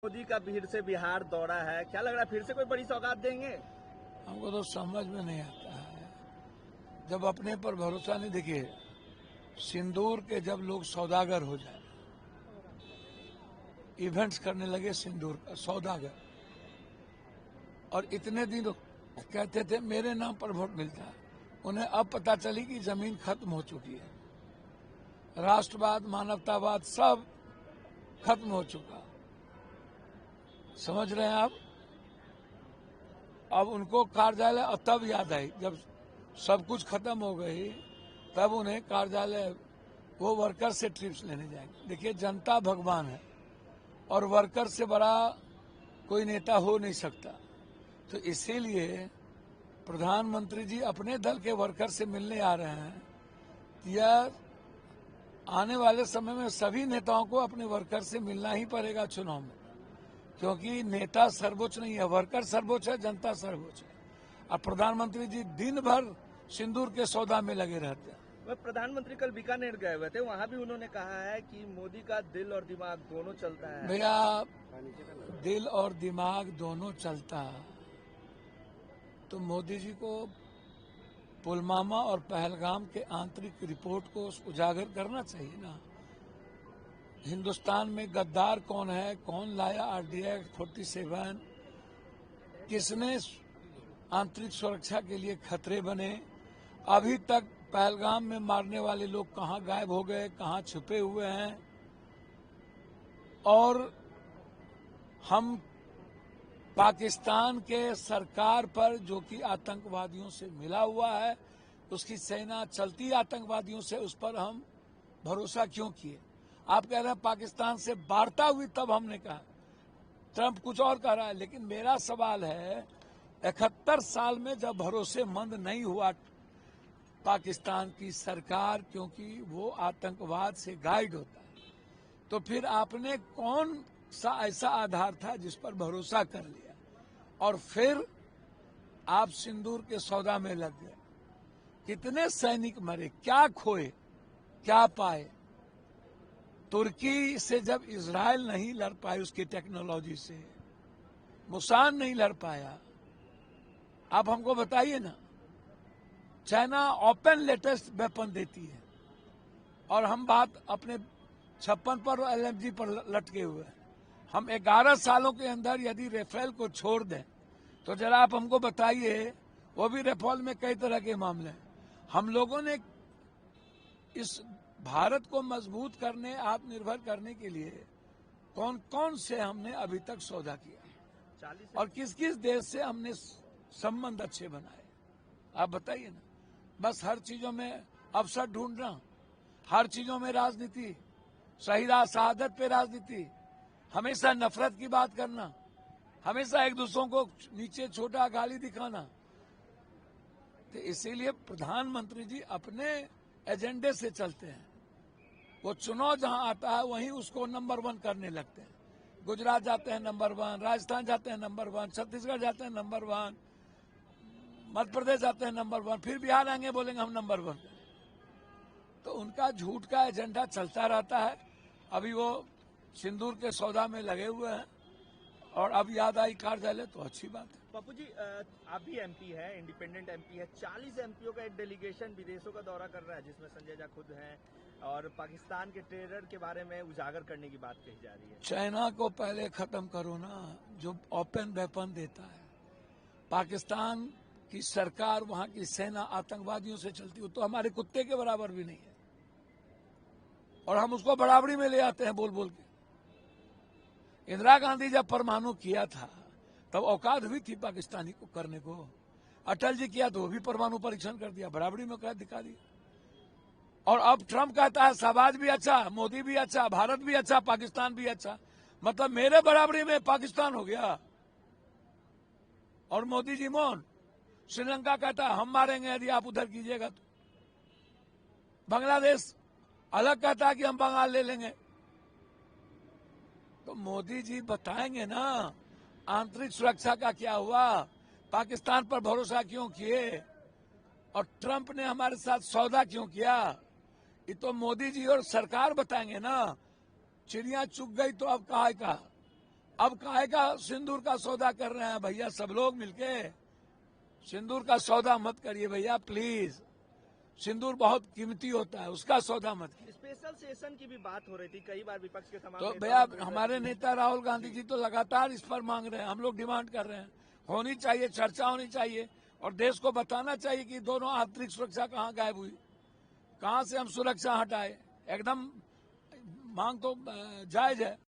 मोदी का फिर से बिहार दौरा है, क्या लग रहा है फिर से कोई बड़ी सौगात देंगे? हमको तो समझ में नहीं आता है। जब अपने पर भरोसा नहीं, देखिए सिंदूर के जब लोग सौदागर हो जाए, इवेंट्स करने लगे सिंदूर का सौदागर, और इतने दिन कहते थे मेरे नाम पर वोट मिलता है, उन्हें अब पता चली कि जमीन खत्म हो चुकी है, राष्ट्रवाद मानवतावाद सब खत्म हो चुका। समझ रहे हैं आप? अब उनको कार्यालय, और तब याद आई जब सब कुछ खत्म हो गई, तब उन्हें कार्यालय वो वर्कर से ट्रिप्स लेने जाएंगे। देखिए जनता भगवान है और वर्कर से बड़ा कोई नेता हो नहीं सकता, तो इसीलिए प्रधानमंत्री जी अपने दल के वर्कर से मिलने आ रहे हैं। यह आने वाले समय में सभी नेताओं को अपने वर्कर से मिलना ही पड़ेगा चुनाव में, क्योंकि नेता सर्वोच्च नहीं है, वर्कर सर्वोच्च है, जनता सर्वोच्च है। अब प्रधानमंत्री जी दिन भर सिंदूर के सौदा में लगे रहते हैं। वह प्रधानमंत्री कल बीकानेर गए हुए थे, वहां भी उन्होंने कहा है कि मोदी का दिल और दिमाग दोनों चलता है। भैया दिल और दिमाग दोनों चलता, तो मोदी जी को पुलवामा और पहलगाम के आंतरिक रिपोर्ट को उजागर करना चाहिए ना। हिंदुस्तान में गद्दार कौन है, कौन लाया RDX 47, किसने आंतरिक सुरक्षा के लिए खतरे बने, अभी तक पहलगाम में मारने वाले लोग कहां गायब हो गए, कहां छुपे हुए हैं, और हम पाकिस्तान के सरकार पर जो कि आतंकवादियों से मिला हुआ है, उसकी सेना चलती आतंकवादियों से, उस पर हम भरोसा क्यों किए? आप कह रहे हैं पाकिस्तान से वार्ता हुई, तब हमने कहा। ट्रंप कुछ और कह रहा है, लेकिन मेरा सवाल है 71 साल में जब भरोसेमंद नहीं हुआ पाकिस्तान की सरकार, क्योंकि वो आतंकवाद से गाइड होता है, तो फिर आपने कौन सा ऐसा आधार था जिस पर भरोसा कर लिया, और फिर आप सिंदूर के सौदा में लग गए? कितने सैनिक मरे, क्या खोए, क्या पाए? तुर्की से जब इजराइल नहीं लड़ पाए उसकी टेक्नोलॉजी से, मुसान नहीं लड़ पाया, आप हमको बताइए ना। चाइना ओपन लेटेस्ट वेपन देती है, और हम बात अपने 56 पर और LMG पर लटके हुए हैं। हम 11 सालों के अंदर यदि राफेल को छोड़ दें, तो जरा आप हमको बताइए, वो भी राफेल में कई तरह के मामले हैं। हम लोगों ने इस भारत को मजबूत करने, आत्मनिर्भर करने के लिए कौन कौन से हमने अभी तक सौदा किया, और किस किस देश से हमने संबंध अच्छे बनाए, आप बताइए ना। बस हर चीजों में अवसर ढूंढना, हर चीजों में राजनीति, शहादत पे राजनीति, हमेशा नफरत की बात करना, हमेशा एक दूसरों को नीचे छोटा गाली दिखाना। तो इसीलिए प्रधानमंत्री जी अपने एजेंडे से चलते हैं। वो चुनाव जहां आता है वहीं उसको नंबर 1 करने लगते हैं। गुजरात जाते हैं नंबर 1, राजस्थान जाते हैं नंबर 1, छत्तीसगढ़ जाते हैं नंबर 1, मध्य प्रदेश जाते हैं नंबर 1, फिर बिहार आएंगे बोलेंगे हम नंबर 1। तो उनका झूठ का एजेंडा चलता रहता है। अभी वो सिंदूर के सौदा में लगे हुए हैं, और अब याद आई कार्यालय, तो अच्छी बात है। पप्पू जी, आप भी MP है, इंडिपेंडेंट MP है, 40 MPओं का एक डेलीगेशन विदेशों का दौरा कर रहा है, जिसमें संजय झा खुद हैं, और पाकिस्तान के टेरर के बारे में उजागर करने की बात कही जा रही है। चाइना को पहले खत्म करो ना, जो ओपन वेपन देता है। पाकिस्तान की सरकार, वहां की सेना आतंकवादियों से चलती हो, तो हमारे कुत्ते के बराबर भी नहीं है, और हम उसको बराबरी में ले आते हैं बोल बोल के। इंदिरा गांधी जब परमाणु किया था, तब औकात हुई थी पाकिस्तानी को करने को। अटल जी किया तो वो भी परमाणु परीक्षण कर दिया, बराबरी में औकात दिखा दी। और अब ट्रंप कहता है शहबाज भी अच्छा, मोदी भी अच्छा, भारत भी अच्छा, पाकिस्तान भी अच्छा, मतलब मेरे बराबरी में पाकिस्तान हो गया। और मोदी जी मौन। श्रीलंका कहता है हम मारेंगे यदि आप उधर कीजिएगा तो। बांग्लादेश अलग कहता है कि हम बंगाल ले लेंगे। तो मोदी जी बताएंगे ना आंतरिक सुरक्षा का क्या हुआ, पाकिस्तान पर भरोसा क्यों किए, और ट्रंप ने हमारे साथ सौदा क्यों किया, ये तो मोदी जी और सरकार बताएंगे ना। चिड़िया चुग गई तो अब कहा, अब काहे का सिंदूर का सौदा कर रहे हैं भैया? सब लोग मिलके सिंदूर का सौदा मत करिए भैया प्लीज। सिंदूर बहुत कीमती होता है, उसका सौदा मत कीजिए। स्पेशल सेशन की भी बात हो रही थी, कई बार विपक्ष के तमाम तो नेताओं भैया ने- हमारे नेता राहुल गांधी जी तो लगातार इस पर मांग रहे हैं, हम लोग डिमांड कर रहे हैं, होनी चाहिए, चर्चा होनी चाहिए और देश को बताना चाहिए कि दोनों आंतरिक सुरक्षा कहाँ गायब हुई, कहाँ से हम सुरक्षा हटाए। एकदम मांग तो जायज है।